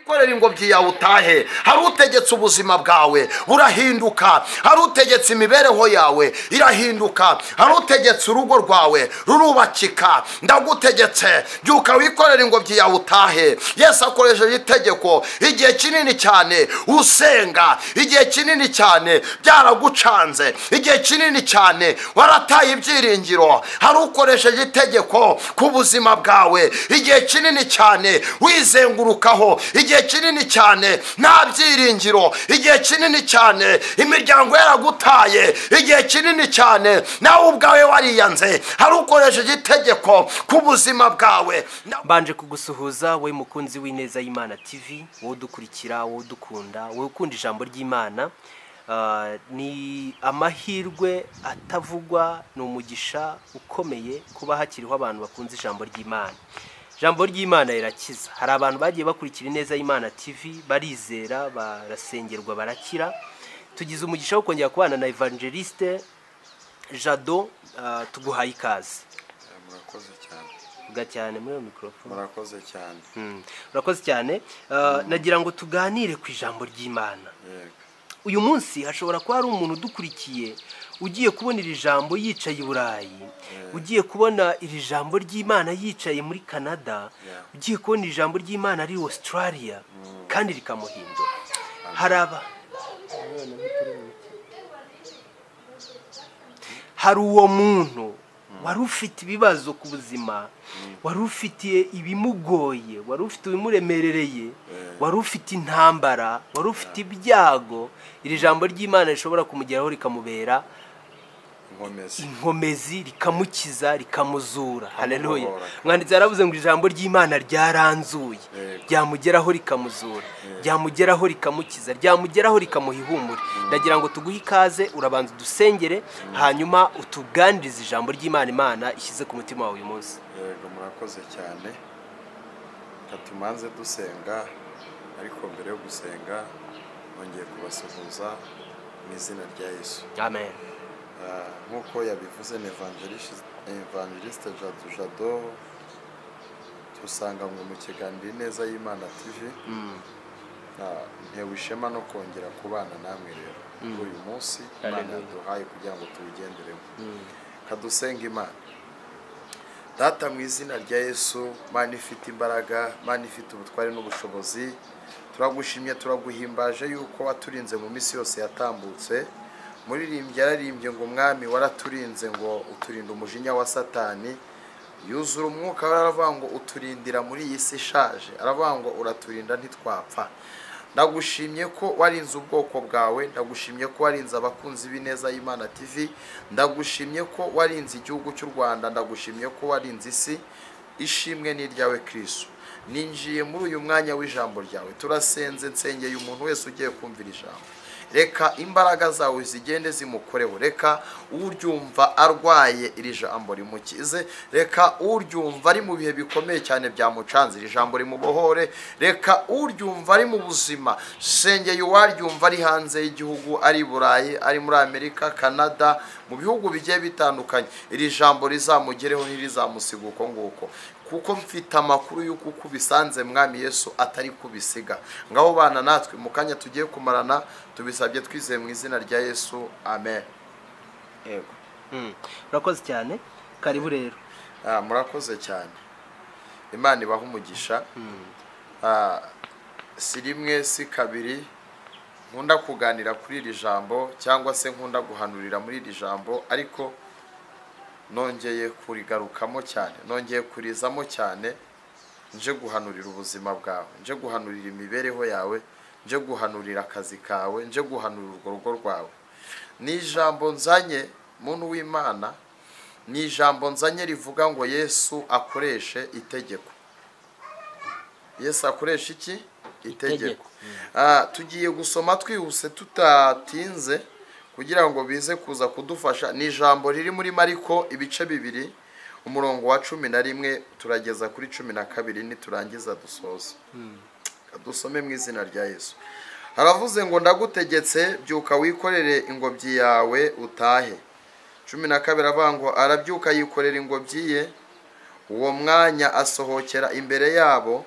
wikorera ingobyi yawe utahe. Hari utegetse ubuzima bwawe burahinduka, hari utegetse imibereho yawe irahinduka, hari utegetse urugo rwawe rurubakika. Ndagutegetse byuka wikorera ingobyi yawe utahe. Yesu akoresheje itegeko igihe kinini cyane usenga, igihe kinini cyane byaragucanze, igihe kinini cyane warataye ibyiringiro. Hari ukoresheje itegeko ku buzima bwawe igihe kinini cyane wizengurukaho, igihe kinini cyane nta byiringiro, igihe kinini cyane imiryango yaragutaye, igihe kinini cyane nawe ubwawe wariyanze. Hari ukoresheje itegeko ku buzima bwawe. Mbanje kugusuhuza we mukunzi w'Ineza y'Imana TV, wowe udukurikira, wowe udukunda, wowe ukunda ijambo ry'Imana. Ni amahirwe atavugwa, ni umugisha ukomeye kuba hakiriho abantu bakunze ijambo ry'Imana. Ijambo ry'Imana rirakiza. Hari abantu bagiye bakurikira Ineza y'Imana TV, barizera, barasengerwa, barakira. Tugize umugisha wo kongera kubana na Evangeliste Jado. Tuguhaye ikaze. Murakoze cyane. Vuga cyane muri microphone. Murakoze cyane. Murakoze cyane. Nagira ngo tuganire ku ijambo ry'Imana. Uyu munsi hashobora kuba hari umuntu udukurikiye ugiye kubona iri jambo yicaye i Burayi, ugiye kubona iri jambo ry'Imana yicaye muri Canada, ugiye kubona iri jambo ry'Imana ari Australia kandi rikamuhindura. Hari uwo muntu wari ufite ibibazo ku buzima, wari ufitiye ibimugoye, wari ufite ibimuremerereye, wari ufite intambara, wari ufite ibyago. Iri jambo ry'Imana rishobora kumugeraho rikamubera inkomezi, rikamukiza, rikamuzura. Haleluya. Mwanditsi yaravuze ngo ijambo ry'Imana ryaranzuye, ryamugeraho rikamuzura, ryamugeraho rikamukiza, ryamugeraho rikamuha ihumure. Ndagira ngo tuguhe ikaze, urabanza udusengere, hanyuma utuganirize ijambo ry'Imana Imana ishyize ku mutima wawe uyu munsi. Yego, murakoze cyane. Katumanze dusenga, ariko mbere yo gusenga nongeye kubasuhuza mu izina rya Yesu. Amen. Nkuko yabivuze ni Evangeliste Jado, tusanganywe mu kiganiro Ineza y'Imana TV. Ntewe ishema no kongera kubana namwe rero uyu munsi Imana yaduhaye kugira ngo tuwugendereho. Kadusenga Imana. Data, mu izina rya Yesu, Mana ifite imbaraga, Mana ifite ubutware n'ubushobozi, turagushimye, turaguhimbaje yuko waturinze mu minsi yose yatambutse. Muririmbyi yararimbye ngo Mwami waraturinze, ngo uturinda umujinya wa Satani. Yuzura umwuka aravuga ngo uturindira muri iyi si ishaje, aravuga ngo uraturinda ntitwapfa. Ndagushimye ko warinze ubwoko bwawe, ndagushimye ko warinze abakunzi b'Ineza y'Imana TV, ndagushimye ko warinze igihugu cy'u Rwanda, ndagushimye ko warinze isi. Ishimwe ni iryawe Kristo. Ninjiye muri uyu mwanya w'ijambo ryawe, turasenze, nsengeye umuntu wese ugiye kumvira ijambo. Reka imbaraga zawe zigende zimukoreho, reka uryumva arwaye iri jambo rimukize, reka uryumva ari mu bihe bikomeye cyane byamucanze iri jambo rimubohore, reka uryumva ari mu buzima, sengeye uwaryumva ari hanze y'igihugu, ari Burayi, ari muri Amerika, Canada, mu bihugu bigiye bitandukanye, iri jambo rizamugereho ntirizamusiga uko nguko, kuko mfite amakuru y'uko kubisanze Mwami Yesu atari kubisiga. Ngaho bana natwe mu kanya tugiye kumarana, tubisabye twizeye mu izina rya Yesu. Amen. Yego. Murakoze cyane. Karibu rero. Murakoze cyane. Imana ibaha umugisha. Si rimwe si kabiri nkunda kuganira kuri iri jambo, cyangwa se nkunda guhanurira muri iri jambo, ariko nongeye kurigarukamo cyane, nongeye kurizamo cyane. Nje guhanurira ubuzima bwawe, nje guhanurira imibereho yawe, nje guhanurira akazi kawe, nje guhanurira urwo rugo rwawe. Ni ijambo nzanye muntu w'Imana, ni ijambo nzanye rivuga ngo Yesu akoreshe itegeko. Yesu akoresha iki? Itegeko. Tugiye gusoma twihuse tutatinze kugira ngo bize kuza kudufasha. Ni ijambo riri muri Mariko ibice 2, umurongo wa 11 turageza kuri 12, niturangiza dusoza. Dusome mu izina rya Yesu. Haravuze ngo ndagutegetse byuka wikorere ingobyi yawe utahe. 12 avuga ngo arabyuka yikorera ingobyi ye, uwo mwanya asohokera imbere yabo,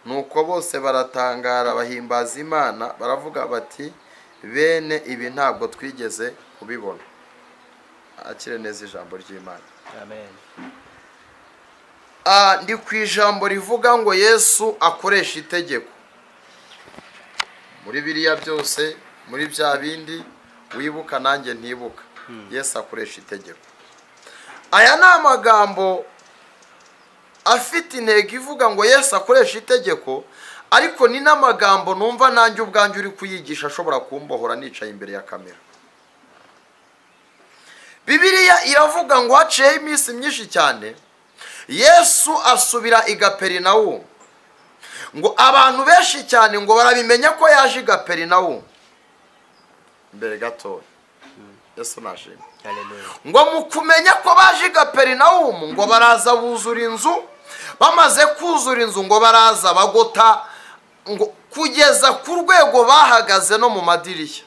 nuko bose baratangara bahimbaza Imana baravuga bati bene ibi ntabwo twigeze kubibona. Akire neza ijambo ry'Imana. Amen. Ndi ku ijambo rivuga ngo Yesu akoresha itegeko. Muri biriya byose, muri bya bindi wibuka nanjye ntibuka, Yesu akoresha itegeko. Aya ni amagambo afite intego ivuga ngo Yesu akoresha itegeko, ariko ni n'amagambo numva nanjye ubwanjye uri kuyigisha ashobora kumbohora nicaye imbere ya kamera. Bibiliya iravuga ngo haciyeho iminsi myinshi cyane Yesu asubira i Kaperinawumu, ngo abantu benshi cyane ngo barabimenya ko yaje i Kaperinawumu. Mbere gatoya Yesu nashimye. Ngo mu kumenya ko baje i Kaperinawumu ngo baraza buzura inzu, bamaze kuzura inzu ngo baraza bagota ngo kugeza ku rwego bahagaze no mu madirishya.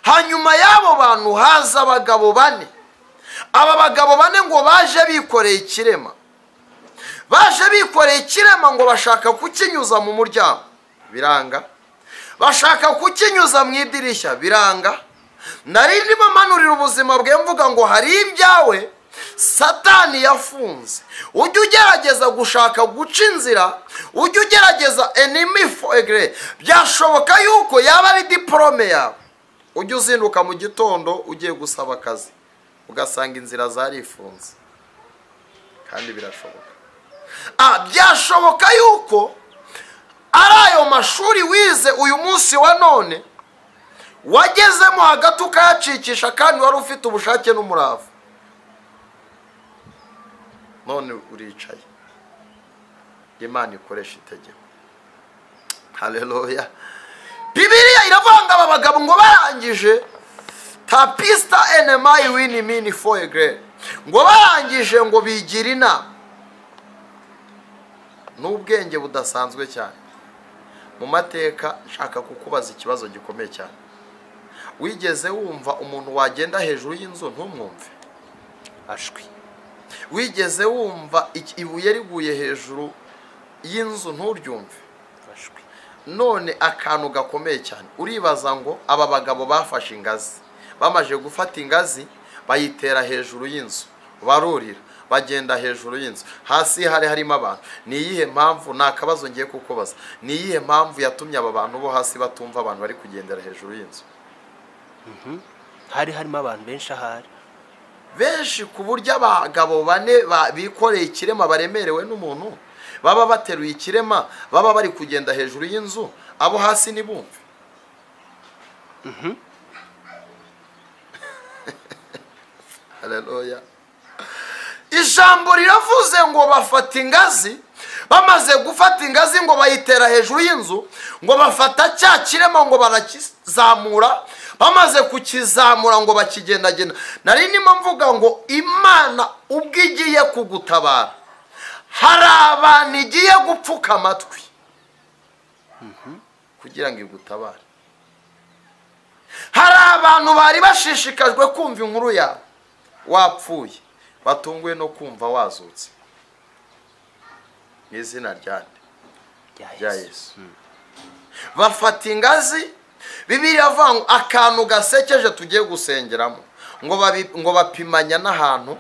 Hanyuma y'abo bantu haza abagabo bane. Aba bagabo bane ngo baje bikoreye ikirema. Baje bikoreye ikirema ngo bashaka kukinyuza mu muryango, biranga. Bashaka kukinyuza mu idirishya, biranga. Nari ndimo manurira ubuzima bwe mvuga ngo hari ibyawe Satani yafunze. Ujye ugerageza gushaka guca inzira, ujye ugerageza enemy for agree. Byashoboka yuko yaba ari diplome yawe. Ujye uzinduka mu gitondo ugiye gusaba akazi, ugasanga inzira zarifunze. Kandi birashoboka. Byashoboka yuko ari ayo mashuri wize uyu munsi wa none wagezemo hagati ukayacikisha kandi wari ufite ubushake n'umurava. None uricaye. Imana ikoresha itegeko. Haleluya. Bibiliya iravanga aba bagabo ngo barangije tapista enemy win mini for a great. Ngo barangije ngo bigira inama. N'ubwenge budasanzwe cyane. Mu mateka nshaka kukubaza ikibazo gikomeye cyane. Wigeze wumva umuntu wagenda hejuru y'inzu ntumwumve? Ashwi. Wigeze wumva ibuye riguye hejuru y'inzu nturyumve? Ashwi. None akantu gakomeye cyane. Uribaza ngo aba bagabo bafashe ingazi. Bamaje gufata ingazi bayitera hejuru y'inzu. Barurira bagenda hejuru y'inzu. Hasi harimo abantu. Ni iyihe mpamvu? Nakabazo ngiye kukubaza. Ni iyihe mpamvu yatumye aba bantu bo hasi batumva abantu bari kugendera hejuru y'inzu? Harimo abantu benshi ahari. Benshi ku buryo abagabo bane bikoreye ikirema baremerewe n'umuntu baba bateruye ikirema baba bari kugenda hejuru y'inzu, abo hasi nibumve. Haleluya. Ijambo riravuze ngo bafata ingazi, bamaze gufata ingazi ngo bayitera hejuru y'inzu, ngo bafata cya kirema ngo barakizamura, bamaze kukizamura ngo bakigendagenda. Nari ndimo mvuga ngo Imana ubwo igiye kugutabara hari abantu igiye gupfuka amatwi kugira ngo igutabare. Hari abantu bari bashishikajwe kumva inkuru yawe wapfuye, batunguwe no kumva wazutse. Mu izina rya Yesu. Bafata ingazi. Bibiliya avuga akantu gasekeje tugiye gusengeramo ngo bapimanya n'ahantu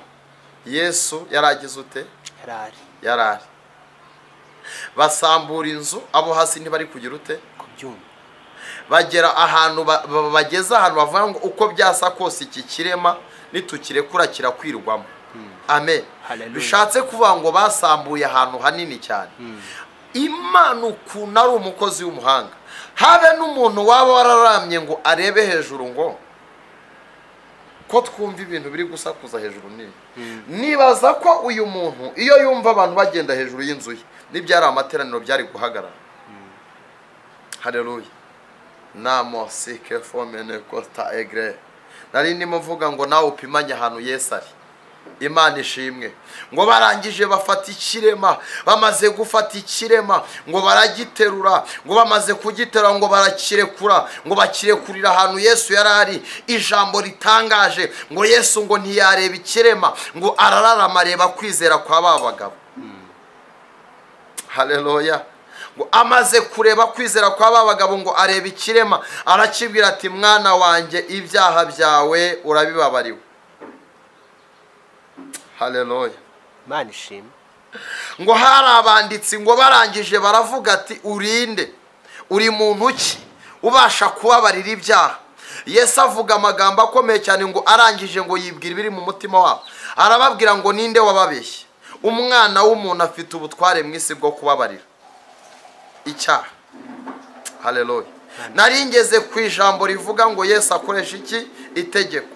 Yesu yaragize ute? Yarari. Basambura inzu, abo hasi ntibari kugira ute? Kubyumva. Bagera ahantu bageze ahantu bavuga ngo uko byasa kose iki kirema nitukirekura kirakwirwamo. Amen. Bishatse kuvuga ngo basambuye ahantu hanini cyane. Imana ukuntu ari umukozi w'umuhanga, habe n'umuntu waba wararamye ngo arebe hejuru ngo ko twumva ibintu biri gusakuza hejuru nini. Nibaza ko uyu muntu iyo yumva abantu bagenda hejuru y'inzu ye n'ibyari amateraniro byari guhagarara. Haleluya. Namo sike fomene costa egre. Nari ndimo mvuga ngo nawe upimanye ahantu Yesu ari. Imana ishimwe. Ngo barangije bafata ikirema, bamaze gufata ikirema ngo baragiterura, ngo bamaze kugiterura ngo barakirekura, ngo bakirekurira ahantu Yesu yarari. Ijambo ritangaje ngo Yesu ngo ntiyareba ikirema, ngo arararama areba kwizera kwa babagabo. Haleluya. ngo amaze kureba kwizera kwa ba bagabo ngo areba ikirema arakibwira ati mwana wanjye ibyaha byawe urabibabariwe. Haleluya. Imana ishimwe. Ngo hari abanditsi ngo barangije baravuga ati urinde, uri muntu ki ubasha kubabarira ibyaha? Yesu avuga amagambo akomeye cyane ngo arangije ngo yibwira ibiri mu mutima wabo, arababwira ngo ninde wababeshye? Umwana w'umuntu afite ubutware mu isi bwo kubabarira icyaha. Haleluya. Naringeze ku ijambo rivuga ngo Yesu akoresha iki? Itegeko.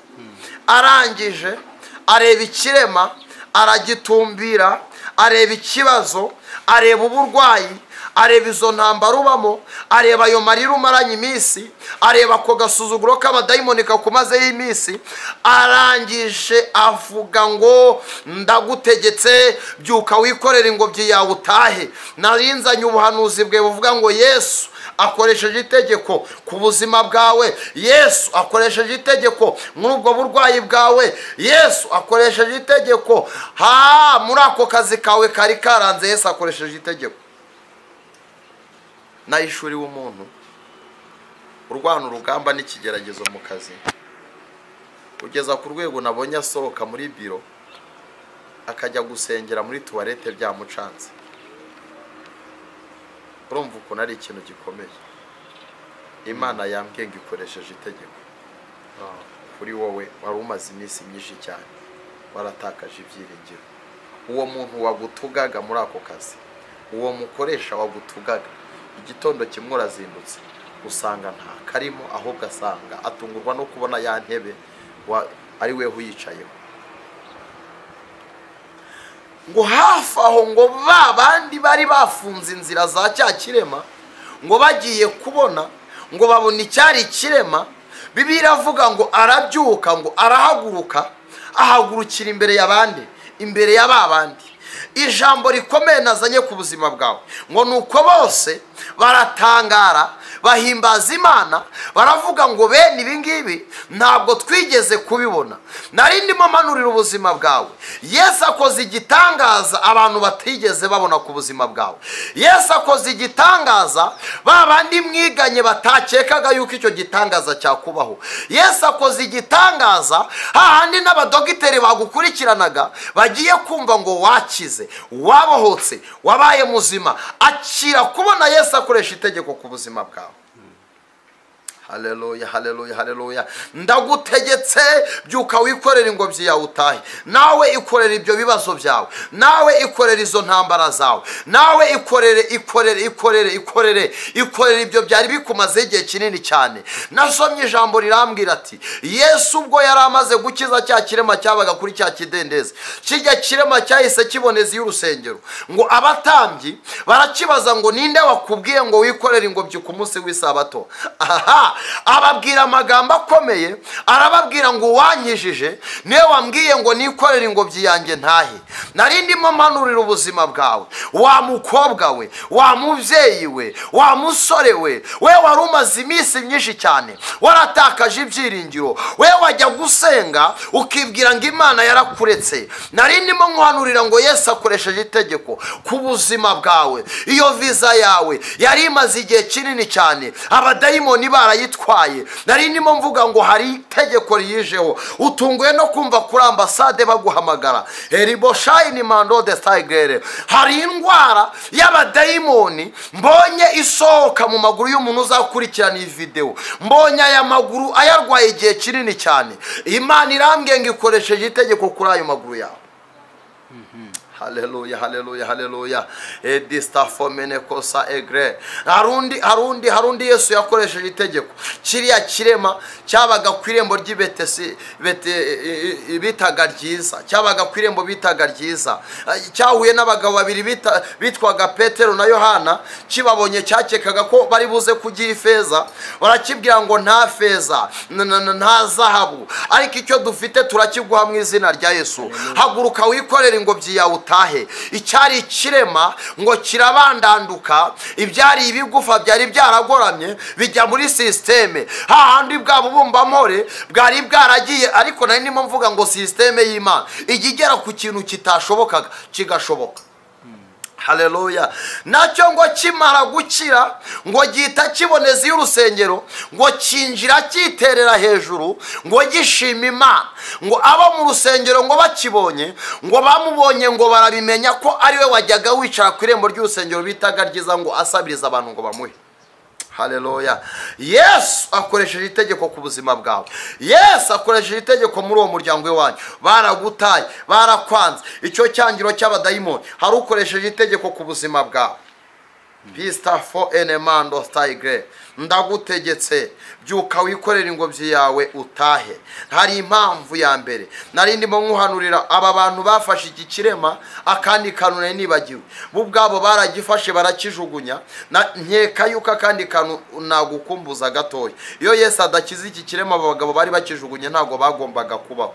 Arangije areba ikirema, aragitumbira, areba ikibazo, areba uburwayi, areba izo ntambara ubamo, areba ayo marira umaranye iminsi, areba ako gasuzuguro k'abadayimoni kakumazeho iminsi, arangije avuga ngo ndagutegetse byuka wikorera ingobyi yawe utahe. Narinzanye ubuhanuzi bwe buvuga ngo Yesu akoresheje itegeko ku buzima bwawe, Yesu akoresheje itegeko muri ubwo burwayi bwawe, Yesu akoresheje itegeko muri ako kazi kawe kari karanze, Yesu akoresheje itegeko. Nayishuriwe umuntu urwana urugamba n'ikigeragezo mu kazi, kugeza ku rwego nabonye asohoka muri biro akajya gusengera muri tuwarete byamucanze. Urumva ukuntu ari ikintu gikomeye. Imana yambwiye ngo ikoresheje itegeko kuri wowe wari umaze iminsi myinshi cyane waratakaje ibyiringiro. Uwo muntu wagutugaga muri ako kazi, uwo mukoresha wagutugaga, igitondo kimwe urazindutse usanga nta karimo, ahubwo asanga atungurwa no kubona ya ntebe ari we uyicayeho. Ngo hafi aho ngo ba bandi bari bafunze inzira za cya kirema ngo bagiye kubona ngo babona icyari kirema, Bibiliya iravuga ngo arabyuka, ngo arahaguruka, ahagurukira imbere y'abandi, imbere y'ababandi. Ijambo rikomeye nazanye ku buzima bwawe ngo nuko bose baratangara, bahimbaza Imana, baravuga ngo bene ibi ngibi ntabwo twigeze kubibona. Nari ndimo manurira ubuzima bwawe. Yesu akoze igitangaza abantu batigeze babona ku buzima bwawe. Yesu akoze igitangaza babandi mwiganye batakekaga yuko icyo gitangaza cyakubaho. Yesu akoze igitangaza hahandi n'abadogiteri bagukurikiranaga bagiye kumva ngo wakize, wabohotse, wabaye muzima. Akira kubona Yesu akoresha itegeko ku buzima bwawe. Haleluya, haleluya, haleluya. Ndagutegetse byuka wikorera ingobyi yawe utahe. Nawe ikorera ibyo bibazo byawe, nawe ikorera izo ntambara zawe, nawe ikorere ibyo byari bikumaze igihe kinini cyane. Nasomye ijambo rirambwira ati Yesu ubwo yari amaze gukiza cya kirema cyabaga kuri cya kidendezi, kijya kirema cyahise kiboneza y'urusengero, ngo abatambyi barakibaza ngo ninde wakubwiye ngo wikorere ingobyi ku munsi w'isabato? Aha, ababwira amagambo akomeye, arababwira ngo wankijije niwe wambwiye ngo nikorere ingobyi yanjye ntahe. Nari ndimo manurira ubuzima bwawe, wa mukobwa we, wa mubyeyi we, wa musore we wari umaze iminsi myinshi cyane waratakaje ibyiringiro, we wajya gusenga ukibwira ngo Imana yarakuretse. Nari ndimo nkuhanurira ngo Yesu akoresheje itegeko ku buzima bwawe. Iyo visa yawe yari imaze igihe kinini cyane abadayimoni barayitwaye. Nari ndimo mvuga ngo hari itegeko riyijeho. Utunguye no kumva kuri ambasade baguhamagara Eriboshayini Mando de Staigere. Hari indwara y'abadayimoni mbonye isohoka mu maguru y'umuntu uzakurikirana iyi video. Mbonye aya maguru ayarwaye igihe kinini cyane. Imana irambwiye ngo ikoresheje itegeko kuri ayo maguru yawe. Haleluya, haleluya, haleluya. Edistafomene kosa egre. Harundi Yesu yakoresheje itegeko. Kiriya kirema cyabaga ku irembo ry'Ibetesi bitaga ryiza, cyabaga ku irembo bitaga ryiza. Cyahuye n'abagabo babiri bitwaga Petero na Yohana, kibabonye cyakekaga ko bari buze kugira ifeza, barakibwira ngo nta feza nta zahabu, ariko icyo dufite turakiguha mu izina rya Yesu. Haguruka wikorera ingobyi yawe utahe. Icyari ikirema ngo kirabandanduka, ibyari ibigufa byari byaragoramye bijya muri systeme, hahandi bwa bubumbamore bwari bwaragiye. Ariko nari ndimo mvuga ngo systeme y'Imana igigera ku kintu kitashobokaga kigashoboka. haleluya. Nacyo ngo kimara gukira ngo gihita kiboneza y'urusengero ngo kinjira kiterera hejuru ngo gishima Imana. Ngo abo mu rusengero ngo bakibonye ngo bamubonye ngo barabimenya ko ari we wajyaga wicara ku irembo ry'urusengero bitaga ryiza ngo asabiriza abantu ngo bamuhe. Haleluya. Yesu akoresheje itegeko ku buzima bwawe. Yesu akoresheje itegeko muri uwo muryango wanyu. Baragutaye, barakwanze, icyo cyangiro cy'abadayimoni, hari ukoresheje itegeko ku buzima bwawe. Pista for enemando staigre. Ndagutegetse byuka wikorera ingobyi yawe utahe. Hari impamvu ya mbere nari ndimo nkuhanurira aba bantu bafashe iki kirema akandi kanune nibagiwe bo ubwabo baragifashe barakijugunya nkeka yuko akandi kanu nagukumbuza gatoya. Iyo Yesu adakiza iki kirema abagabo bari bakijugunye ntago bagombaga kubaho.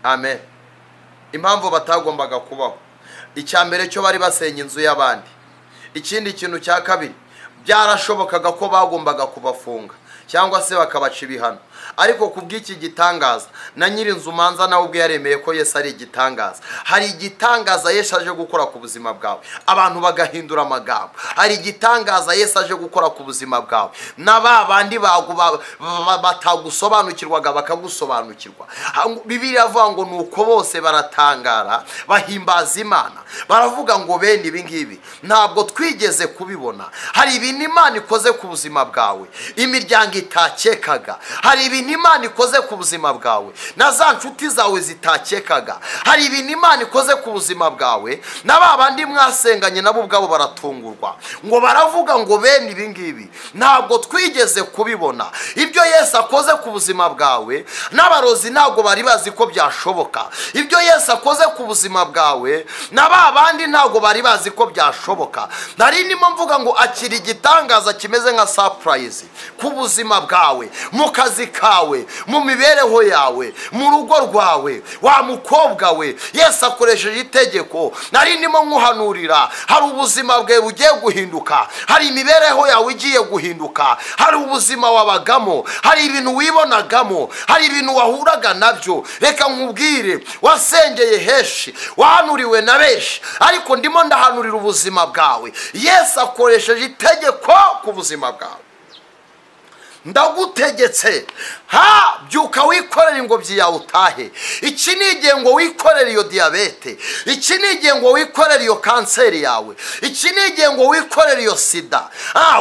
Amen. Impamvu batagombaga kubaho, icyambere cyo bari basenya inzu y'abandi. Ikindi kintu cya kabiri byarashobokaga ko bagombaga kubafunga cyangwa se bakabaca ibihano. Ariko kubw'iki gitangaza na nyiri inzu manza nawe ubwe yaremeye ko Yesu ari igitangaza. Hari igitangaza Yesu aje gukora ku buzima bwawe, abantu bagahindura amagambo. Hari igitangaza Yesu aje gukora ku buzima bwawe, na babandi batagusobanukirwaga bakagusobanukirwa. Bibiliya avuga ngo nuko bose baratangara bahimbaza Imana, baravuga ngo bene ibi ngibi ntabwo twigeze kubibona. Hari ibintu Imana ikoze ku buzima bwawe imiryango itakekaga. Hari ibintu Imana ikoze ku buzima bwawe na za nshuti zawe zitakekaga. Hari ibintu Imana ikoze ku buzima bwawe na babandi mwasenganye nabo ubwabo baratungurwa ngo baravuga ngo bene ibi ngibi ntabwo twigeze kubibona. Ibyo Yesu akoze ku buzima bwawe n'abarozi ntabwo bari bazi ko byashoboka. Ibyo Yesu akoze ku buzima bwawe na babandi ntabwo bari bazi ko byashoboka. Nari ndimo mvuga ngo akiri igitangaza kimeze nka surprise ku buzima bwawe, mu kazi kawe, mu mibereho yawe, mu rugo rwawe, wa mukobwa we. Yesu akoresheje itegeko. Nari ndimo nkuhanurira hari ubuzima bwawe bugiye guhinduka, hari imibereho yawe igiye guhinduka, hari ubuzima wabagamo, hari ibintu wibonagamo, hari ibintu wahuraga nabyo. Reka nkubwire, wasengeye heshi, wahanuriwe na benshi, ariko ndimo ndahanurira ubuzima bwawe. Yesu akoresheje itegeko ku buzima bwawe. Ndagutegetse byuka wikorera ingobyi yawe utahe. Iki ni igihe ngo wikorere iyo diyabete, iki ni igihe ngo wikorere iyo kanseri yawe, iki ni igihe ngo wikorere iyo sida.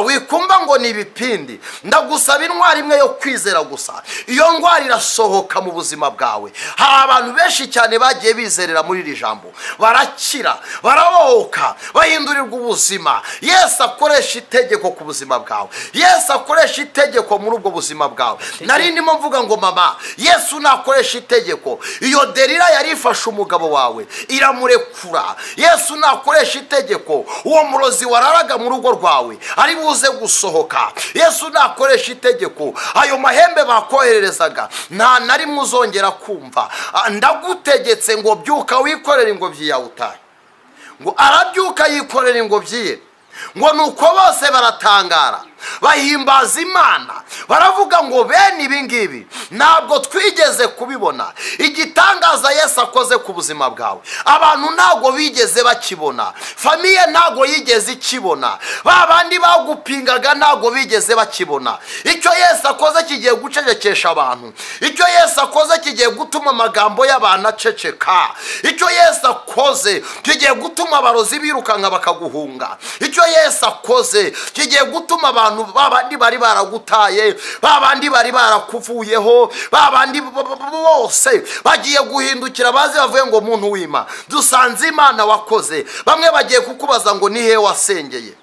Wikumva ngo ni ibipindi. Ndagusaba intwari imwe yo kwizera gusa, iyo ndwara irasohoka mu buzima bwawe. Hari abantu benshi cyane bagiye bizerera muri iri jambo, barakira, barabohoka, bahindurirwa ubuzima. Yesu akoresha itegeko ku buzima bwawe. Yesu akoresha itegeko muri ubwo buzima bwawe. Nari ndimo mvuga ngo mama, Yesu nakoresha itegeko. Iyo Delila yarifashe umugabo wawe iramurekura. Yesu nakoresha itegeko, uwo murozi wararaga mu rugo rwawe ari buze gusohoka. Yesu nakoresha itegeko, ayo mahembe bakohererezaga nta nari muzongera kumva. Ndagutegetse ngo byuka wikorera ingobyi yawe utahe. Ngo arabyuka yikorera ingobyi ye, ngo nuko bose baratangara bahimbaza Imana, baravuga ngo bene ibi ngibi ntabwo twigeze kubibona. Igitangaza Yesu akoze ku buzima bwawe abantu ntabwo bigeze bakibona, famiye ntabwo yigeze ikibona, babandi bagupingaga ntabwo bigeze bakibona. Icyo Yesu akoze kigiye gucecekesha abantu, icyo Yesu akoze kigiye gutuma amagambo y'abantu aceceka, icyo Yesu akoze kigiye gutuma abarozi birukanka bakaguhunga, icyo Yesu akoze kigiye gutuma abantu babandi bari baragutaye, babandi bari barakuvuyeho, babandi bose bagiye guhindukira baze bavuye ngo muntu w'Imana dusanze Imana wakoze. Bamwe bagiye kukubaza ngo ni he wasengeye.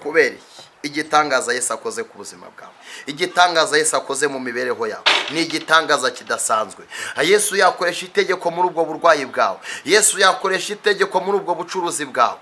Kubera igitangaza Yesu akoze ku buzima bwawe, igitangaza Yesu akoze mu mibereho yawe ni igitangaza kidasanzwe. Yesu yakoresha itegeko muri ubwo burwayi bwawe, Yesu yakoresha itegeko muri ubwo bucuruzi bwawe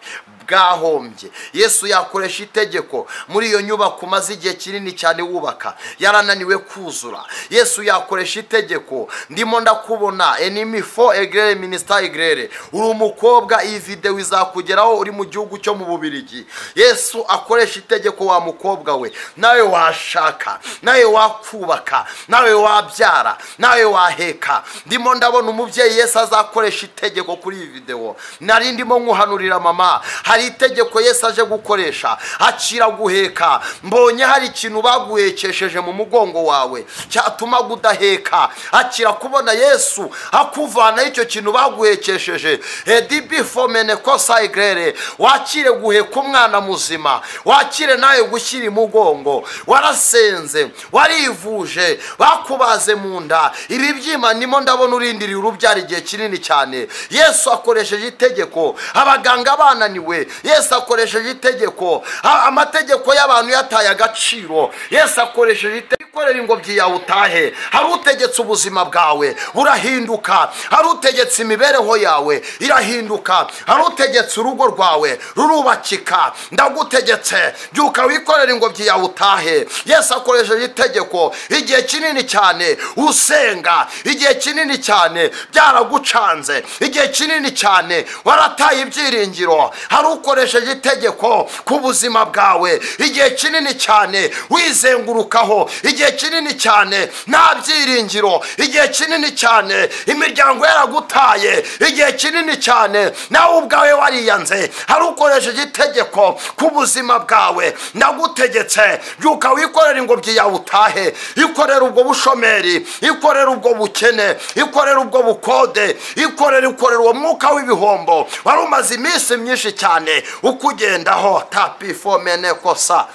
bwahombye. Yesu yakoresha itegeko muri iyo nyubako umaze igihe kinini cyane wubaka yarananiwe kuzura. Yesu yakoresha itegeko, ndimo ndakubona enemy for egrere minister egrere, uri umukobwa, iyi video izakugeraho uri mu gihugu cyo mu Bubiligi. Yesu akoresha itegeko, wa mukobwa we, nawe washaka, nawe wakubaka, nawe wabyara, nawe waheka. Ndimo ndabona umubyeyi Yesu azakoresha itegeko kuri iyi video. Nari ndimo nkuhanurira mama, hari itegeko Yesu aje gukoresha, akira guheka. Mbonye hari ikintu baguhekesheje mu mugongo wawe cyatuma gudaheka, akira kubona Yesu akuvana icyo kintu baguhekesheje. Edibi fomene kosa igrere, wakire guheka umwana muzima, wakire nawe gushyira imugongo. Warasenze, warivuje, bakubaze mu nda, ibibyima ndimo ndabona urindiriye urubyara igihe kinini cyane. Yesu akoresheje itegeko, abaganga bananiwe. Yesu akoresheje itegeko, amategeko y'abantu yataye agaciro. Yesu akoresheje itegeko, ikorera ingobyi yawe utahe. Hari utegetse ubuzima bwawe burahinduka, hari utegetse imibereho yawe irahinduka, hari utegetse urugo rwawe rurubakika. Ndagutegetse, byuka wikorera ingobyi yawe utahe. Yesu akoresheje itegeko, igihe kinini cyane usenga, igihe kinini cyane byaragucanze, igihe kinini cyane warataye ibyiringiro. Hari ukoresheje itegeko ku buzima bwawe, igihe kinini cyane wizengurukaho, igihe kinini cyane nta byiringiro, igihe kinini cyane imiryango yaragutaye, igihe kinini cyane nawe ubwawe wariyanze. Hari ukoresheje itegeko ku buzima bwawe. Ndagutegetse, byuka wikorera ingobyi yawe utahe. Ikorera ubwo bushomeri, ikorera ubwo bukene, ikorera ubwo bukode, ikorera uwo mwuka w'ibihombo wari umaze iminsi myinshi cyane ukugendaho. Tapi fomene kosa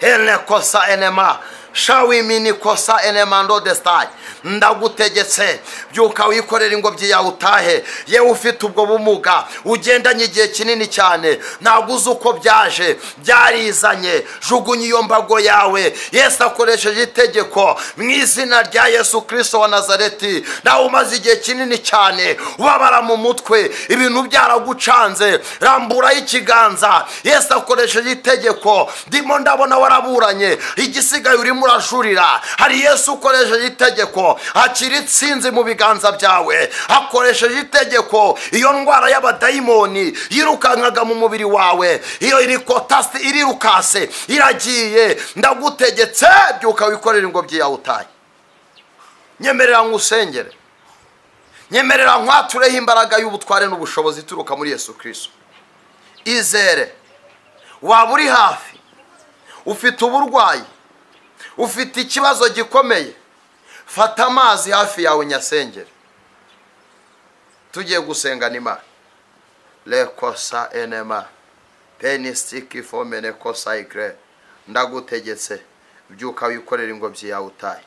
ene kosa enema shawimini kosa enemando destai. Ndagutegetse, byuka wikorera ingobyi yawe utahe. Yewe ufite ubwo bumuga ugendanye igihe kinini cyane, naguze uko byaje byarizanye, jugunya iyo mbago yawe. Yesu akoresheje itegeko mu izina rya Yesu Kristo wa Nazareti. Nawe umaze igihe kinini cyane ubabara mu mutwe, ibintu byaragucanze, rambura ikiganza. Yesu akoresheje itegeko, ndimo ndabona waraburanye, igisigaye urimo urajurira. Hari Yesu ukoresheje itegeko, akira itsinzi mu biganza byawe. Akoresheje itegeko, iyo ndwara y'abadayimoni yirukankaga mu mubiri wawe, iyo irikotasi irirukase iragiye. Ndagutegetse, byuka wikorera ingobyi yawe utahe. Nyemerera ngusengere, nyemerera nkwatureho imbaraga y'ubutware n'ubushobozi ituruka muri Yesu Kristo. Izere, waba uri hafi, ufite uburwayi, ufite ikibazo gikomeye, fata amazi hafi yawe nyasengere, tugiye gusengana Imana. Lekosa enema penistiki fomene kosa igre. Ndagutegetse, byuka wikorera ingobyi yawe utahe.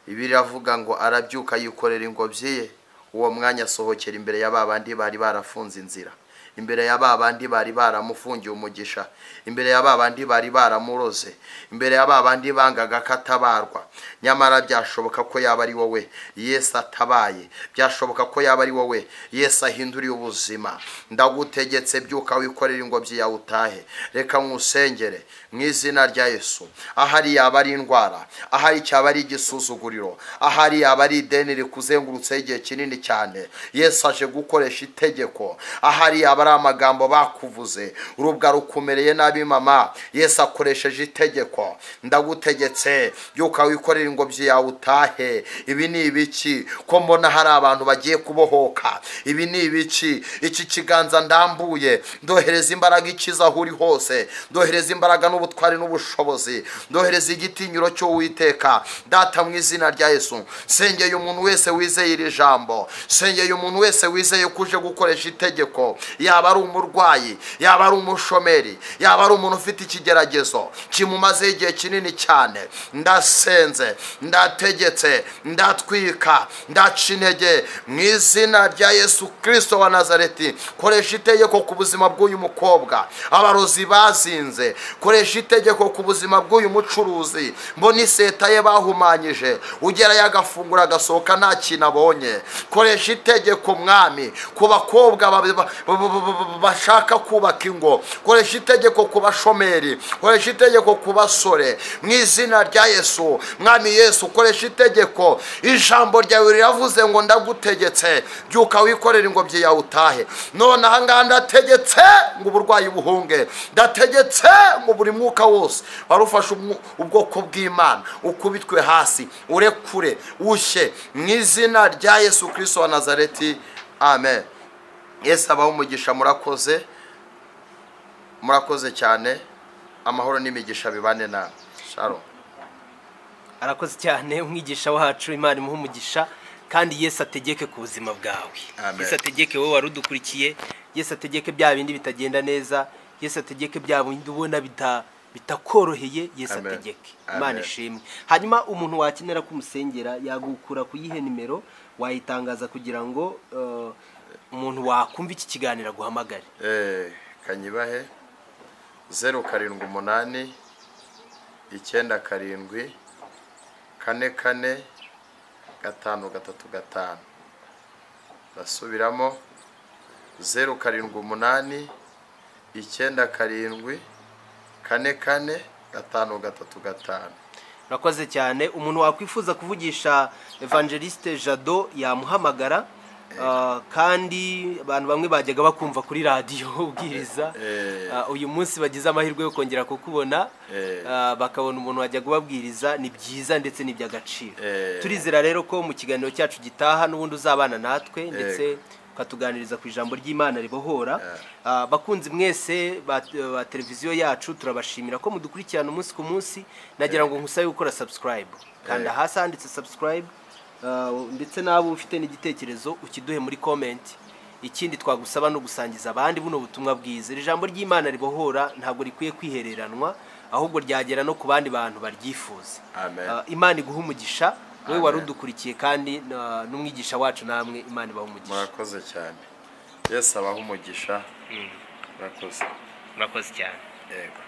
Bibiliya avuga ngo arabyuka yikorera ingobyi ye. Uwo mwanya asohokera imbere ya babandi bari barafunze inzira, imbere ya babandi bari baramufungiye umugisha, imbere ya babandi bari baramuroze, imbere ya babandi bangaga katabarwa. Nyamara byashoboka ko yaba ari wowe Yesu atabaye, byashoboka ko yaba ari wowe Yesu ahinduriye ubuzima. Ndagutegetse, byuka wikorera ingobyi yawe utahe. Reka nkusengere mu izina rya Yesu. Ahari yaba ari indwara, ahari cyaba ari igisuzuguriro, ahari yaba ari ideni rikuzengurutse igihe kinini cyane, Yesu aje gukoresha itegeko. Ahari yaba ari amagambo bakuvuze, urubwa rukumereye nabi mama, Yesu akoresheje itegeko. Ndagutegetse, byuka wikorera ingobyi yawe utahe. Ibi ni ibiki ko mbona hari abantu bagiye kubohoka? Ibi ni ibiki? Iki kiganza ndambuye, ndohereza imbaraga ikiza aho uri hose, ndohereza imbaraga n'ubutwari n'ubushobozi, ndohereza igitinyiro cy'Uwiteka. Data, mu izina rya Yesu, sengeye umuntu wese wizeye iri jambo, sengeye umuntu wese wizeye kuje gukoresha itegeko. Yaba ari umurwayi, yaba ari umushomeri, yaba ari umuntu ufite ikigeragezo kimumaze igihe kinini cyane, ndasenze, ndategetse, ndatwika, ndaca intege mu izina rya Yesu Kristo wa Nazareti. Koresha itegeko ku buzima bw'uyu mukobwa abarozi bazinze, koresha itegeko ku buzima bw'uyu mucuruzi mbona iseta ye bahumanyije, ugera yagafungura agasohoka nta kintu abonye. Koresha itegeko mwami ku bakobwa bashaka kubaka ingo, koresha itegeko ku bashomeri, koresha itegeko ku basore mu izina rya Yesu. Mwami Yesu, koresha itegeko. Ijambo ryawe riravuze ngo ndagutegetse byuka wikorera ingobyi yawe utahe. None aha ngaha ndategetse ngo uburwayi buhunge, ndategetse ngo buri mwuka wose warufashe ubwoko bw'Imana ukubitwe hasi, urekure ushye mu izina rya Yesu Kristo wa Nazareti, amen. Yesu abaho umugisha. Murakoze cyane. Amahoro n'imigisha bibane nawe. Shalom. Arakoze cyane umwigisha wacu, Imana imuhe umugisha kandi Yesu ategeke ku buzima bwawe. Yesu ategeke wowe warudukurikiye, Yesu ategeke bya bindi bitagenda neza, Yesu ategeke bya bindi ubona bitakoroheye, Yesu ategeke. Imana ishimwe. Hanyuma umuntu wakenera kumusengera yagukura kuyihe nimero wayitangaza kugira ngo umuntu wakumva iki kiganiro aguhamagare? Kanyibahe 078 97 44 535. Basubiramo 078 97 44 535. Urakoze cyane. Umuntu wakwifuza kuvugisha Evangeliste Jado yamuhamagara. Kandi abantu bamwe bajyaga bakumva kuri radio ubwiriza, uyu munsi bagize amahirwe yo kongera kukubona, bakabona umuntu wajyaga kubabwiriza. Ni byiza ndetse ni by'agaciro. Turizera rero ko mu kiganiro cyacu gitaha n'ubundi uzabana natwe ndetse ukatuganiriza ku ijambo ry'Imana ribohora. Bakunzi mwese ba televiziyo yacu turabashimira ko mudukurikirana umunsi ku munsi. Nagira ngo nkusabe gukora subscribe, kanda hasi handitse subscribe, ndetse nabo ufite n'igitekerezo ukiduhe muri comment. Ikindi twagusaba no gusangiza abandi buno butumwa bwiza. Ijambo ry'Imana ribohora ntabwo rikwiye kwihereranwa, ahubwo ryagera no ku bandi bantu baryifuza. Imana iguha umugisha wowe warudukurikiye kandi n'umwigisha wacu namwe. Imana ibaha umugisha. Murakoze cyane. Yesu abaha umugisha. Murakoze cyane. Yego.